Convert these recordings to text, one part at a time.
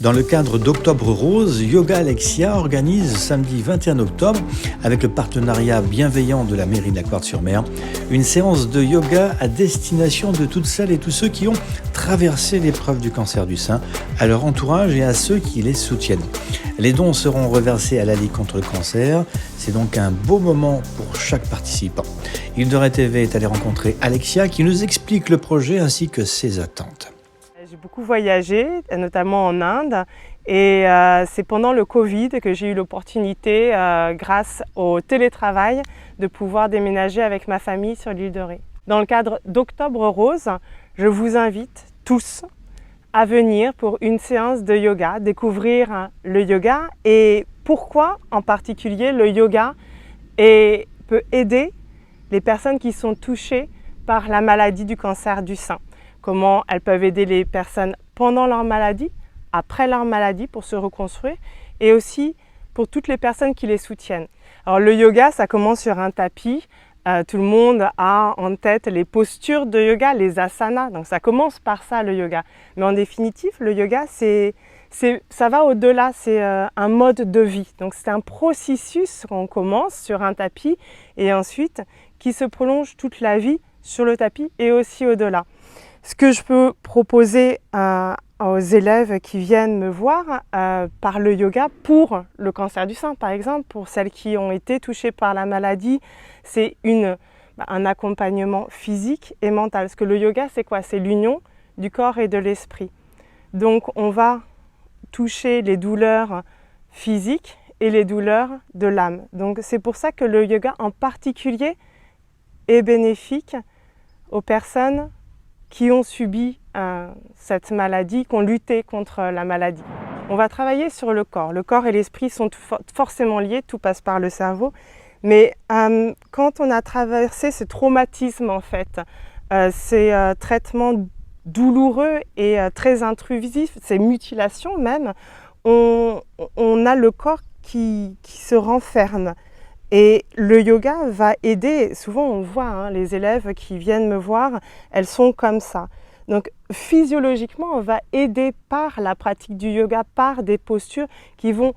Dans le cadre d'Octobre Rose, Yoga Alexia organise samedi 21 octobre, avec le partenariat bienveillant de la mairie de la Couarde-sur-Mer, une séance de yoga à destination de toutes celles et tous ceux qui ont traversé l'épreuve du cancer du sein, à leur entourage et à ceux qui les soutiennent. Les dons seront reversés à la Ligue contre le cancer. C'est donc un beau moment pour chaque participant. Île-de-Ré TV est allé rencontrer Alexia qui nous explique le projet ainsi que ses attentes. J'ai beaucoup voyagé, notamment en Inde, et c'est pendant le Covid que j'ai eu l'opportunité, grâce au télétravail, de pouvoir déménager avec ma famille sur l'Île-de-Ré. Dans le cadre d'Octobre Rose, je vous invite tous à venir pour une séance de yoga, découvrir le yoga et pourquoi en particulier le yoga peut aider les personnes qui sont touchées par la maladie du cancer du sein. Comment elles peuvent aider les personnes pendant leur maladie, après leur maladie pour se reconstruire et aussi pour toutes les personnes qui les soutiennent. Alors le yoga, ça commence sur un tapis. Tout le monde a en tête les postures de yoga, les asanas. Donc ça commence par ça le yoga. Mais en définitive, le yoga, ça va au-delà, c'est un mode de vie. Donc c'est un processus qu'on commence sur un tapis et ensuite qui se prolonge toute la vie sur le tapis et aussi au-delà. Ce que je peux proposer aux élèves qui viennent me voir par le yoga pour le cancer du sein, par exemple, pour celles qui ont été touchées par la maladie, c'est un accompagnement physique et mental. Parce que le yoga, c'est quoi? C'est l'union du corps et de l'esprit. Donc, on va toucher les douleurs physiques et les douleurs de l'âme. Donc, c'est pour ça que le yoga en particulier est bénéfique aux personnes qui ont subi cette maladie, qui ont lutté contre la maladie. On va travailler sur le corps. Le corps et l'esprit sont forcément liés, tout passe par le cerveau. Mais quand on a traversé ce traumatisme, en fait, ces traitements douloureux et très intrusifs, ces mutilations même, on a le corps qui se renferme. Et le yoga va aider, souvent on voit les élèves qui viennent me voir, elles sont comme ça. Donc physiologiquement, on va aider par la pratique du yoga, par des postures qui vont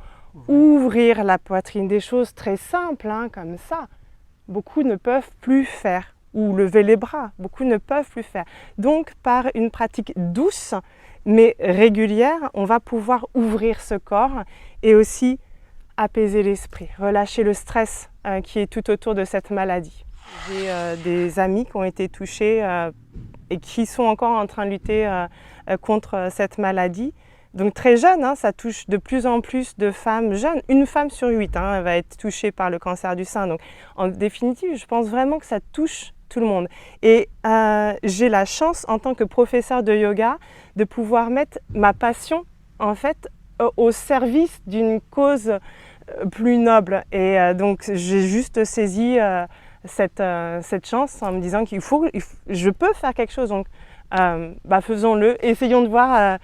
ouvrir la poitrine, des choses très simples comme ça. Beaucoup ne peuvent plus faire, ou lever les bras, beaucoup ne peuvent plus faire. Donc par une pratique douce mais régulière, on va pouvoir ouvrir ce corps et aussi apaiser l'esprit, relâcher le stress qui est tout autour de cette maladie. J'ai des amis qui ont été touchés et qui sont encore en train de lutter contre cette maladie. Donc très jeune, ça touche de plus en plus de femmes jeunes. Une femme sur 8 va être touchée par le cancer du sein. Donc en définitive, je pense vraiment que ça touche tout le monde. Et j'ai la chance, en tant que professeur de yoga, de pouvoir mettre ma passion, en fait, au service d'une cause plus noble. Et donc j'ai juste saisi cette chance en me disant je peux faire quelque chose. Donc faisons-le, essayons de voir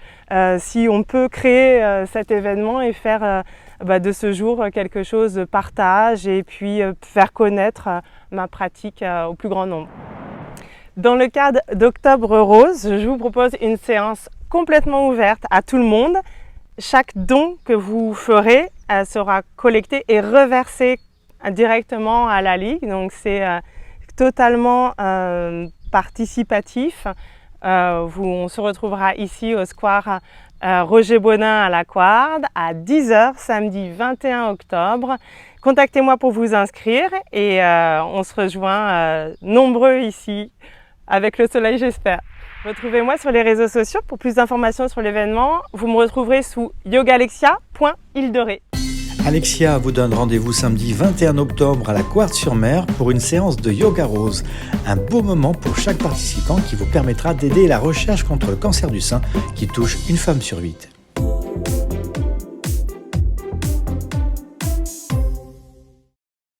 si on peut créer cet événement et faire de ce jour quelque chose de partage et puis faire connaître ma pratique au plus grand nombre. Dans le cadre d'Octobre Rose, je vous propose une séance complètement ouverte à tout le monde. Chaque don que vous ferez sera collecté et reversé directement à la Ligue. Donc c'est totalement participatif. On se retrouvera ici au square Roger Bonin à la Couarde à 10h samedi 21 octobre. Contactez-moi pour vous inscrire et on se rejoint nombreux ici avec le soleil, j'espère. Retrouvez-moi sur les réseaux sociaux pour plus d'informations sur l'événement. Vous me retrouverez sous yogalexia.ile-de-ré. Alexia vous donne rendez-vous samedi 21 octobre à la Couarde-sur-Mer pour une séance de Yoga Rose. Un beau moment pour chaque participant qui vous permettra d'aider la recherche contre le cancer du sein qui touche une femme sur 8.